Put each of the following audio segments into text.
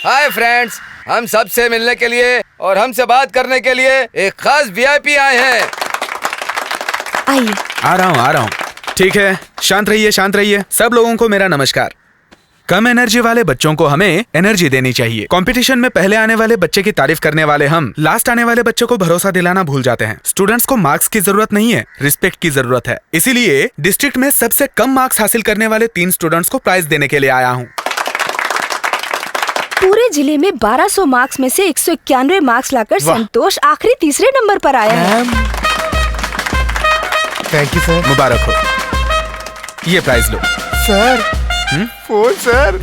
Hi friends, हम सबसे मिलने के लिए और हमसे बात करने के लिए एक खास वीआईपी आए हैं। आइए। आ रहा हूँ। ठीक है, शांत रहिए। सब लोगों को मेरा नमस्कार। कम एनर्जी वाले बच्चों को हमें एनर्जी देनी चाहिए। कंपटीशन में पहले आने वाले बच्चे की तारीफ करने वाले हम लास्ट आने वाले बच्चों को भरोसा दिलाना भूल जाते हैं। स्टूडेंट्स को मार्क्स की जरूरत नहीं है, रिस्पेक्ट की जरूरत है। इसीलिए डिस्ट्रिक्ट में सबसे कम मार्क्स हासिल करने वाले 3 स्टूडेंट्स को प्राइज देने के लिए आया हूँ। पूरे जिले में 1200 मार्क्स में से 191 मार्क्स लाकर संतोष आखिरी तीसरे नंबर पर आया है। Thank you sir. मुबारक हो, ये प्राइज लो। Sir phone sir.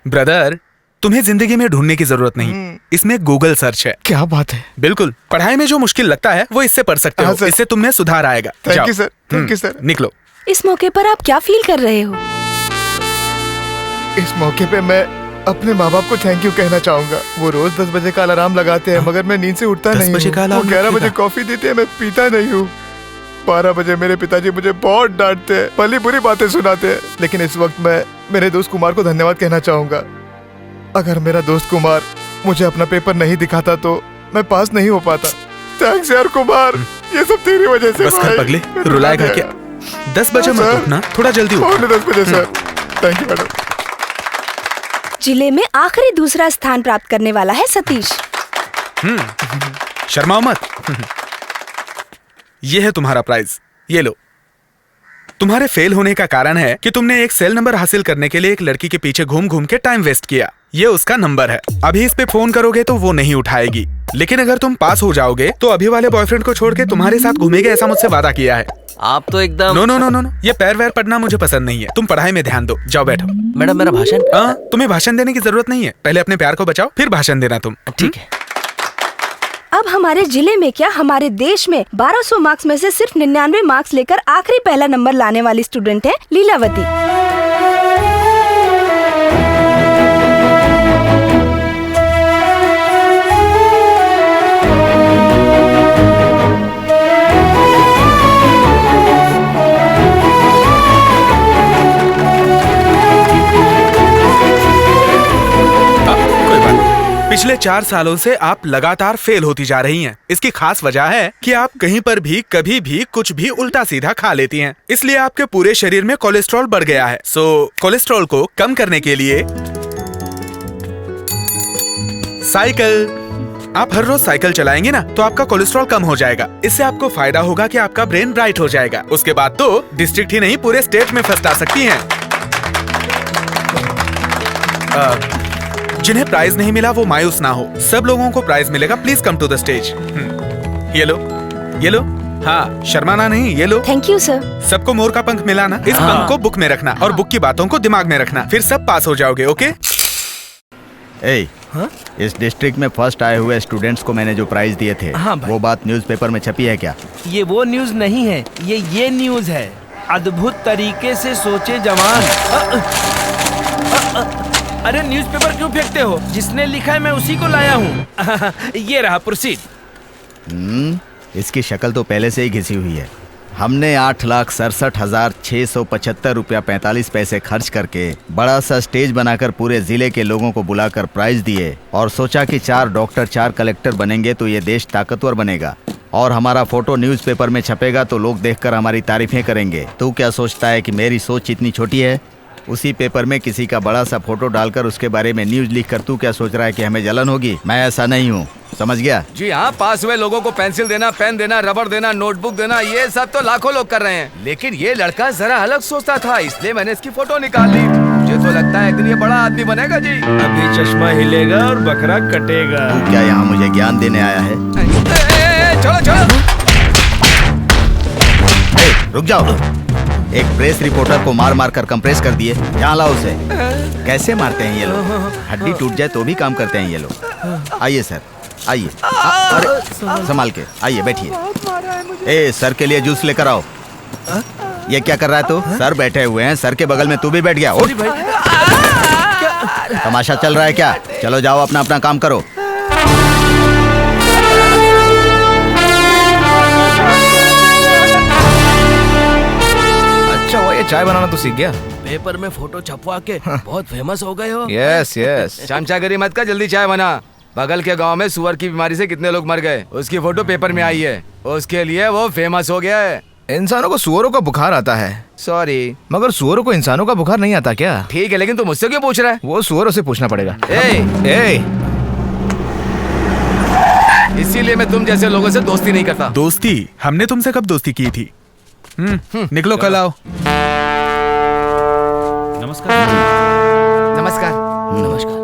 ब्रदर, तुम्हें जिंदगी में ढूंढने की जरूरत नहीं, इसमें गूगल सर्च है। क्या बात है। बिल्कुल, पढ़ाई में जो मुश्किल लगता है वो इससे पढ़ सकते हो। इससे तुम में सुधार आएगा। Thank you sir. Thank you sir. निकलो। इस मौके पर आप क्या फील कर रहे हो? इस मौके पे मैं अपने माँ बाप को थैंक यू कहना चाहूंगा। वो रोज 10 बजे का अलार्म लगाते हैं, मगर मैं नींद से उठता नहीं हूँ। वो 11 बजे कॉफी देते हैं, मैं पीता नहीं हूँ। 12 बजे मेरे पिताजी मुझे बहुत डांटते हैं, भली बुरी बातें सुनाते हैं। लेकिन इस वक्त मैं मेरे दोस्त कुमार को धन्यवाद कहना चाहूंगा। अगर मेरा दोस्त कुमार मुझे अपना पेपर नहीं दिखाता तो मैं पास नहीं हो पाता। थैंक्स यार कुमार, ये सब तेरी वजह से। बस कर पगले, रुलाएगा क्या? 10 बजे मत उठना, थोड़ा जल्दी उठो। 10 बजे सर। Thank you madam. जिले में आखिरी दूसरा स्थान प्राप्त करने वाला है सतीश। शर्माओ मत। ये है तुम्हारा प्राइज, ये लो। तुम्हारे फेल होने का कारण है कि तुमने एक सेल नंबर हासिल करने के लिए एक लड़की के पीछे घूम घूम के टाइम वेस्ट किया। ये उसका नंबर है। अभी इस पे फोन करोगे तो वो नहीं उठाएगी, लेकिन अगर तुम पास हो जाओगे तो अभी वाले बॉयफ्रेंड को छोड़ के तुम्हारे साथ घूमेगी, ऐसा मुझसे वादा किया है। आप तो एकदम नो, ये पैर वैर पढ़ना मुझे पसंद नहीं है। तुम पढ़ाई में ध्यान दो, जाओ बैठो। मैडम, मेरा भाषण? तुम्हें भाषण देने की जरूरत नहीं है, पहले अपने प्यार को बचाओ, फिर भाषण देना तुम। ठीक है। अब हमारे जिले में क्या, हमारे देश में 1200 मार्क्स में से सिर्फ 99 मार्क्स लेकर आखिरी पहला नंबर लाने वाली स्टूडेंट है लीलावती। पिछले 4 सालों से आप लगातार फेल होती जा रही हैं। इसकी खास वजह है कि आप कहीं पर भी कभी भी कुछ भी उल्टा सीधा खा लेती हैं। इसलिए आपके पूरे शरीर में कोलेस्ट्रॉल बढ़ गया है। सो कोलेस्ट्रॉल को कम करने के लिए साइकिल। आप हर रोज साइकिल चलाएंगे ना तो आपका कोलेस्ट्रॉल कम हो जाएगा। इससे आपको फायदा होगा कि आपका ब्रेन ब्राइट हो जाएगा। उसके बाद तो डिस्ट्रिक्ट ही नहीं पूरे स्टेट में फर्स्ट आ सकती हैं। जिन्हें प्राइज नहीं मिला वो मायूस ना हो, सब लोगों को प्राइज मिलेगा। Please come to the stage. ये लो। हाँ, शर्माना नहीं, ये लो। Thank you sir. सबको मोर का पंख मिला ना? इस पंख को बुक में रखना और बुक की बातों को दिमाग में रखना, फिर सब पास हो जाओगे। ओके? इस डिस्ट्रिक्ट में फर्स्ट आए हुए स्टूडेंट्स को मैंने जो प्राइज दिए थे, वो बात न्यूज़पेपर में छपी है क्या? ये वो न्यूज नहीं है, ये न्यूज है। अद्भुत तरीके से सोचे जवान। अरे न्यूज़पेपर क्यों फेंकते हो? जिसने लिखा है मैं उसी को लाया हूँ। ये रहा, प्रोसीड। इसकी शक्ल तो पहले से ही घिसी हुई है। हमने 8,67,675 रुपया 45 पैसे खर्च करके बड़ा सा स्टेज बनाकर पूरे जिले के लोगों को बुलाकर प्राइज दिए और सोचा कि 4 डॉक्टर 4 कलेक्टर बनेंगे तो ये देश ताकतवर बनेगा और हमारा फोटो न्यूज़पेपर में छपेगा तो लोग देखकर हमारी तारीफें करेंगे। तू क्या सोचता है कि मेरी सोच इतनी छोटी है? उसी पेपर में किसी का बड़ा सा फोटो डालकर उसके बारे में न्यूज लिखकर तू क्या सोच रहा है कि हमें जलन होगी? मैं ऐसा नहीं हूँ, समझ गया? जी हाँ, पास हुए लोगों को पेंसिल देना, पेन देना, रबर देना, नोटबुक देना, ये सब तो लाखों लोग कर रहे हैं। लेकिन ये लड़का जरा अलग सोचता था, इसलिए मैंने इसकी फोटो निकाल ली। मुझे तो लगता है कि ये बड़ा आदमी बनेगा जी। अभी चश्मा हिलेगा और बकरा कटेगा। तू क्या यहाँ मुझे ज्ञान देने आया है? चलो। रुक जाओ। एक प्रेस रिपोर्टर को मार कर कंप्रेस कर दिए। यहाँ लाओ उसे। कैसे मारते हैं ये लोग? हड्डी टूट जाए तो भी काम करते हैं ये लोग। आइए सर, आइए। अरे संभाल के आइए, बैठिए। ए, सर के लिए जूस लेकर आओ। ये क्या कर रहा है तू? सर बैठे हुए हैं, सर के बगल में तू भी बैठ गया। तमाशा चल रहा है क्या? चलो जाओ, अपना अपना काम करो। अच्छा, वो ये चाय बनाना तो सीख गया। पेपर में फोटो छपवा के बहुत फेमस हो गए हो। Yes yes. चमचागिरी मत कर, जल्दी चाय बना। बगल के गांव में सुअर की बीमारी से कितने लोग मर गए, उसकी फोटो पेपर में आई है। उसके लिए वो फेमस हो गया है। इंसानों को सुअरों का बुखार आता है, सॉरी। मगर सुअरों को इंसानों का बुखार नहीं आता क्या? ठीक है, लेकिन तू मुझसे क्यों पूछ रहा है? वो सुअरों से पूछना पड़ेगा। ए, इसीलिए मैं तुम जैसे लोगों से दोस्ती नहीं करता। दोस्ती? हमने तुमसे कब दोस्ती की थी? निकलो, कल आओ। नमस्कार। नमस्कार। नमस्कार।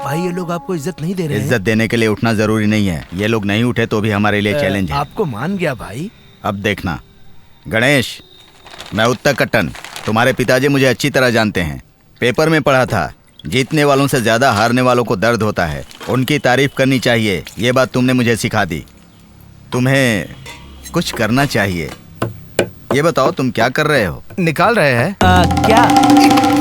भाई ये लोग आपको इज्जत नहीं दे रहे हैं। इज्जत देने के लिए उठना जरूरी नहीं है। ये लोग नहीं उठे तो भी हमारे लिए चैलेंज है। आपको मान गया भाई। अब देखना गणेश, मैं उत्तर कट्टन, तुम्हारे पिताजी मुझे अच्छी तरह जानते हैं। पेपर में पढ़ा था, जीतने वालों से ज्यादा हारने वालों को दर्द होता है। उनकी तारीफ करनी चाहिए, ये बात तुमने मुझे सिखा दी। तुम्हें कुछ करना चाहिए। ये बताओ तुम क्या कर रहे हो? निकाल रहे हैं क्या?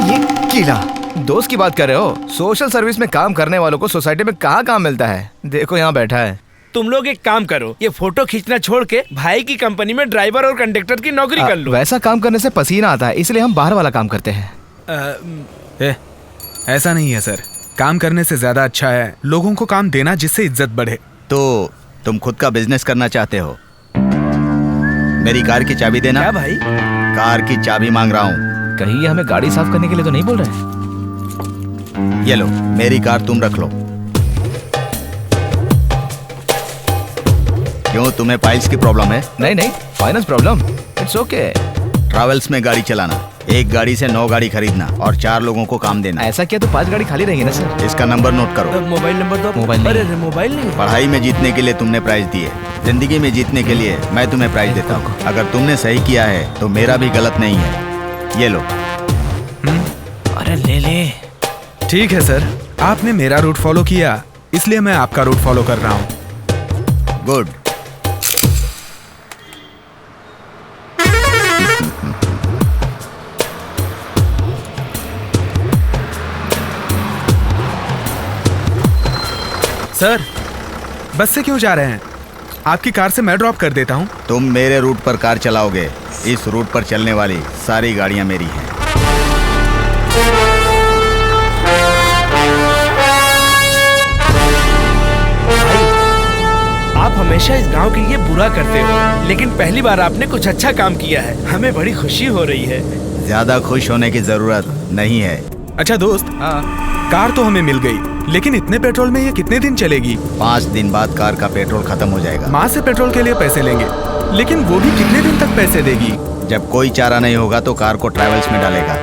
ये किला। दोस्त की बात कर रहे हो? सोशल सर्विस में काम करने वालों को सोसाइटी में कहाँ काम मिलता है? देखो यहाँ बैठा है। तुम लोग एक काम करो, ये फोटो खींचना छोड़ के भाई की कंपनी में ड्राइवर और कंडक्टर की नौकरी कर लो। वैसा काम करने से पसीना आता है, इसलिए हम बाहर वाला काम करते हैं। ऐसा नहीं है सर, काम करने से ज्यादा अच्छा है लोगों को काम देना जिससे इज्जत बढ़े। तो तुम खुद का बिजनेस करना चाहते हो? मेरी कार की चाबी देना। क्या भाई? कार की चाबी मांग रहा हूँ। कहीं ये हमें गाड़ी साफ करने के लिए तो नहीं बोल रहे? ये लो, मेरी कार तुम रख लो। क्यों, तुम्हें पाइल्स की प्रॉब्लम है? नहीं नहीं, finance problem, it's okay. Travels में गाड़ी चलाना, एक गाड़ी से 9 गाड़ी खरीदना और 4 लोगों को काम देना। ऐसा किया तो 5 गाड़ी खाली रहेंगी ना सर? इसका नंबर नोट करो। मोबाइल नंबर दो। मोबाइल नहीं। अरे मोबाइल नहीं। पढ़ाई में जीतने के लिए तुमने प्राइज दिए, जिंदगी में जीतने के लिए मैं तुम्हें प्राइज देता हूँ। अगर तुमने सही किया है तो मेरा भी गलत नहीं है। ये लो। अरे ले ले। ठीक है सर, आपने मेरा रूट फॉलो किया, इसलिए मैं आपका रूट फॉलो कर रहा हूँ। गुड। सर, बस से क्यों जा रहे हैं? आपकी कार से मैं ड्रॉप कर देता हूँ। तुम मेरे रूट पर कार चलाओगे, इस रूट पर चलने वाली सारी गाड़ियां मेरी हैं। आप हमेशा इस गांव के लिए बुरा करते हो, लेकिन पहली बार आपने कुछ अच्छा काम किया है। हमें बड़ी खुशी हो रही है। ज्यादा खुश होने की जरूरत नहीं है। अच्छा दोस्त, कार तो हमें मिल गई, लेकिन इतने पेट्रोल में ये कितने दिन चलेगी? 5 दिन बाद कार का पेट्रोल खत्म हो जाएगा। माँ से पेट्रोल के लिए पैसे लेंगे, लेकिन वो भी कितने दिन तक पैसे देगी? जब कोई चारा नहीं होगा तो कार को ट्रैवल्स में डालेगा,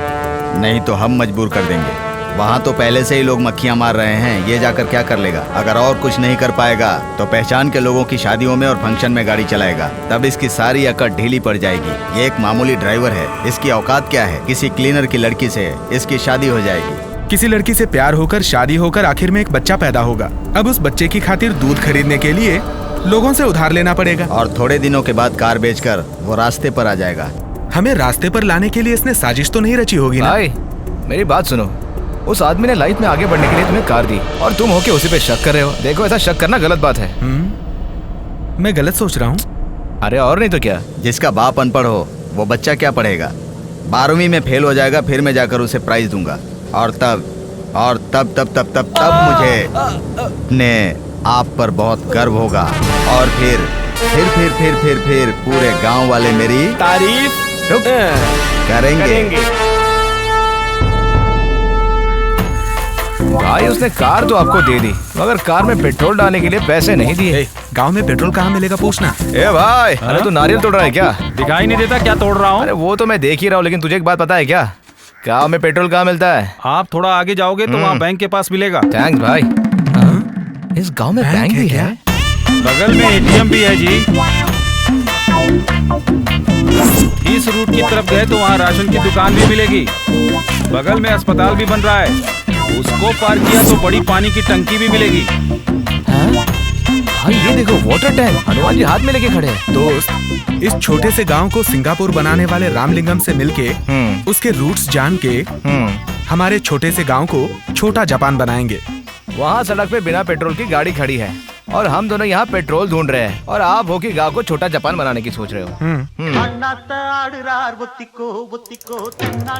नहीं तो हम मजबूर कर देंगे। वहाँ तो पहले से ही लोग मक्खियाँ मार रहे हैं, ये जाकर क्या कर लेगा? अगर और कुछ नहीं कर पाएगा तो पहचान के लोगों की शादियों में और फंक्शन में गाड़ी चलाएगा, तब इसकी सारी अकड़ ढीली पड़ जाएगी। ये एक मामूली ड्राइवर है, इसकी औकात क्या है? किसी क्लीनर की लड़की से इसकी शादी हो जाएगी। किसी लड़की से प्यार होकर, शादी होकर आखिर में एक बच्चा पैदा होगा। अब उस बच्चे की खातिर दूध खरीदने के लिए लोगों से उधार लेना पड़ेगा, और थोड़े दिनों के बाद कार बेचकर वो रास्ते पर आ जाएगा। हमें रास्ते पर लाने के लिए इसने साजिश तो नहीं रची होगी ना? भाई मेरी बात सुनो, उस आदमी ने लाइफ में आगे बढ़ने के लिए तुम्हें कार दी और तुम होके उसी पे शक कर रहे हो। देखो, ऐसा शक करना गलत बात है। मैं गलत सोच रहा हूँ? अरे और नहीं तो क्या। जिसका बाप अनपढ़ हो वो बच्चा क्या पढ़ेगा? 12वीं में फेल हो जाएगा, फिर मैं जाकर उसे प्राइज दूंगा, और तब मुझे अपने आप पर बहुत गर्व होगा। और फिर पूरे गांव वाले मेरी तारीफ करेंगे। भाई उसने कार तो आपको दे दी, मगर कार में पेट्रोल डालने के लिए पैसे नहीं दिए। गांव में पेट्रोल कहाँ मिलेगा पूछना। ए भाई, अरे तू नारियल तोड़ रहा है क्या? दिखाई नहीं देता क्या तोड़ रहा हूँ? अरे वो तो मैं देख ही रहा हूँ, लेकिन तुझे एक बात पता है क्या? गाँव में पेट्रोल कहाँ मिलता है? आप थोड़ा आगे जाओगे तो वहाँ बैंक के पास मिलेगा। थैंक्स भाई। इस गांव में बैंक भी है? बगल में एटीएम भी है जी। इस रूट की तरफ गए तो वहाँ राशन की दुकान भी मिलेगी। बगल में अस्पताल भी बन रहा है, उसको पार किया तो बड़ी पानी की टंकी भी मिलेगी। भाई ये देखो, वाटर टैंक हनुमान जी हाथ में लेके खड़े हैं। दोस्त, इस छोटे से गांव को सिंगापुर बनाने वाले रामलिंगम से मिलके उसके रूट्स जान के हमारे छोटे से गांव को छोटा जापान बनाएंगे। वहाँ सड़क पे बिना पेट्रोल की गाड़ी खड़ी है और हम दोनों यहाँ पेट्रोल ढूंढ रहे हैं और आप हो कि गांव को छोटा जापान बनाने की सोच रहे हो।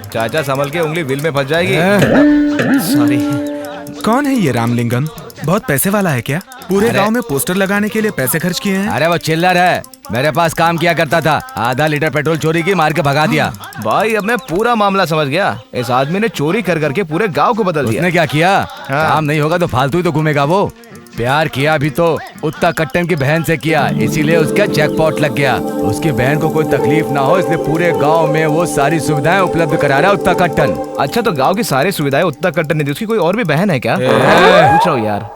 चाचा संभल के, उंगली बिल में फंस जाएगी। सॉरी। कौन है ये रामलिंगम? बहुत पैसे वाला है क्या? पूरे गांव में पोस्टर लगाने के लिए पैसे खर्च किए हैं। अरे वो चिल्लर है, मेरे पास काम किया करता था, आधा लीटर पेट्रोल चोरी की मार के भगा दिया। भाई अब मैं पूरा मामला समझ गया। इस आदमी ने चोरी कर करके पूरे गांव को बदल दिया। उसने क्या किया? काम नहीं होगा तो फालतू ही तो घूमेगा वो। प्यार किया भी तो उत्ता कट्टन की बहन से किया, इसीलिए उसका जैकपॉट लग गया। उसकी बहन को कोई तकलीफ ना हो इसलिए पूरे गांव में वो सारी सुविधाएं उपलब्ध करा रहा है उत्ता कट्टन। अच्छा तो गांव की सारी सुविधाएं उत्ता कट्टन ने दी, उसकी कोई और भी बहन है क्या? पूछ रहा हूँ यार।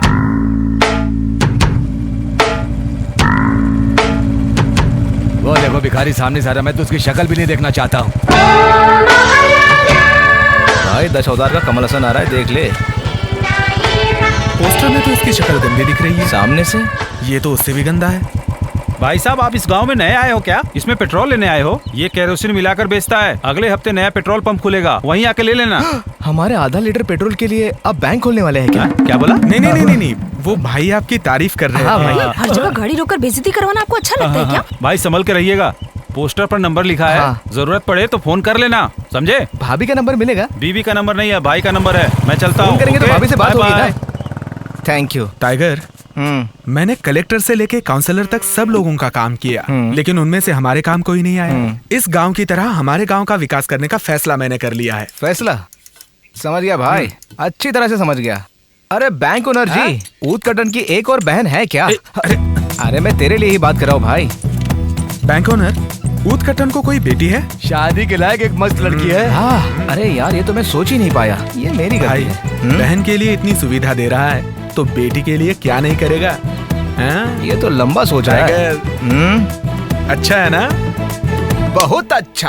वो देखो भिखारी सामने से आ रहा, मैं तो उसकी शक्ल भी नहीं देखना चाहता हूँ। भाई 10,000 का कमल हसन आ रहा है, देख ले। पोस्टर में तो इसकी शक्ल गंदी दिख रही है। सामने से ये तो उससे भी गंदा है। भाई साहब आप इस गांव में नए आए हो क्या? इसमें पेट्रोल लेने आए हो? ये केरोसिन मिलाकर बेचता है। अगले हफ्ते नया पेट्रोल पंप खुलेगा, वहीं आके ले लेना। हमारे आधा लीटर पेट्रोल के लिए आप बैंक खोलने वाले हैं क्या? क्या बोला? नहीं, वो भाई आपकी तारीफ कर रहे हैं। हर जगह गाड़ी रोककर बेइज्जती करवाना आपको अच्छा लगता है क्या? भाई संभल के रहिएगा, पोस्टर पर नंबर लिखा है, जरूरत पड़े तो फोन कर लेना, समझे? भाभी का नंबर मिलेगा? बीवी का नंबर नहीं है, भाई का नंबर है। मैं चलता हूँ। करेंगे तो भाभी से बात होगी ना। Thank you tiger. मैंने कलेक्टर से लेके काउंसलर तक सब लोगों का काम किया, लेकिन उनमें से हमारे काम कोई नहीं आया। इस गांव की तरह हमारे गांव का विकास करने का फैसला मैंने कर लिया है। फैसला? समझ गया भाई, अच्छी तरह से समझ गया। अरे बैंक ओनर जी, ऊत कटन की एक और बहन है क्या? अरे मैं तेरे लिए ही बात कर रहा हूँ भाई। बैंक ओनर, ऊत कटन को कोई बेटी है? शादी के लायक एक मस्त लड़की है। हाँ, अरे यार ये तो मैं सोच ही नहीं पाया, ये मेरी गलती है। बहन के लिए इतनी सुविधा दे रहा है तो बेटी के लिए क्या नहीं करेगा? ये तो लंबा सोचा है। अच्छा है ना? बहुत अच्छा।